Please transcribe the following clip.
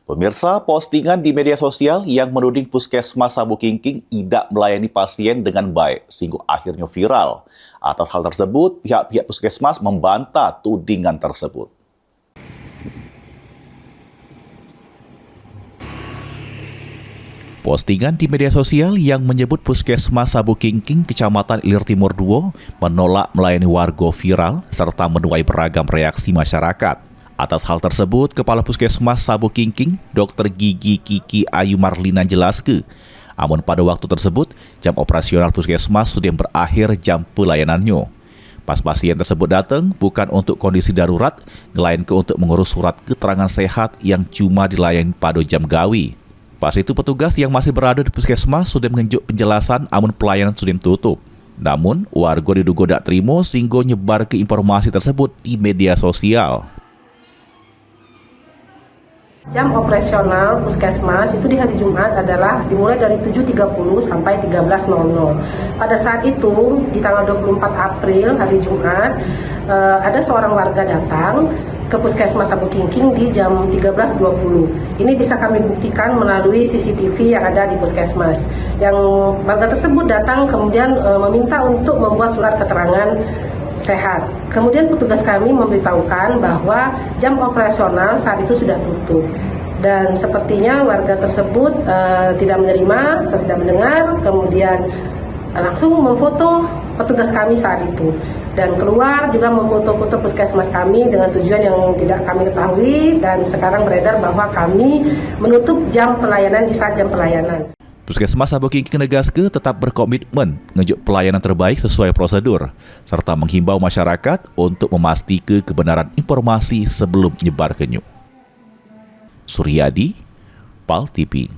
Pemirsa, postingan di media sosial yang menuding Puskesmas Sabu Kingking tidak melayani pasien dengan baik, sehingga akhirnya viral. Atas hal tersebut, pihak Puskesmas membantah tudingan tersebut. Postingan di media sosial yang menyebut Puskesmas Sabu Kingking, Kecamatan Ilir Timur 2, menolak melayani warga viral serta menuai beragam reaksi masyarakat. Atas hal tersebut, Kepala Puskesmas Sabu Kingking, Dr. Gigi Kiki Ayu Marlina jelaskan, namun pada waktu tersebut, jam operasional Puskesmas sudah berakhir jam pelayanannya. Pas pasien tersebut datang, bukan untuk kondisi darurat, melainkan untuk mengurus surat keterangan sehat yang cuma dilayani pada jam gawi. Pas itu petugas yang masih berada di Puskesmas sudah menunjuk penjelasan, namun pelayanan sudah tutup. Namun, warga diduga tak terima sehingga nyebar ke informasi tersebut di media sosial. Jam operasional Puskesmas itu di hari Jumat adalah dimulai dari 7.30 sampai 13.00. Pada saat itu, di tanggal 24 April, hari Jumat, ada seorang warga datang ke Puskesmas Sabu Kingking di jam 13.20. Ini bisa kami buktikan melalui CCTV yang ada di Puskesmas. Yang warga tersebut datang kemudian meminta untuk membuat surat keterangan sehat. Kemudian petugas kami memberitahukan bahwa jam operasional saat itu sudah tutup. Dan sepertinya warga tersebut tidak menerima atau tidak mendengar, kemudian langsung memfoto petugas kami saat itu. Dan keluar juga memfoto-foto Puskesmas kami dengan tujuan yang tidak kami ketahui, dan sekarang beredar bahwa kami menutup jam pelayanan di saat jam pelayanan. Puskesmas Sabu Kingking negaskeun tetap berkomitmen ngejuk pelayanan terbaik sesuai prosedur, serta menghimbau masyarakat untuk memastikan kebenaran informasi sebelum nyebar ke Suryadi, PAL TV.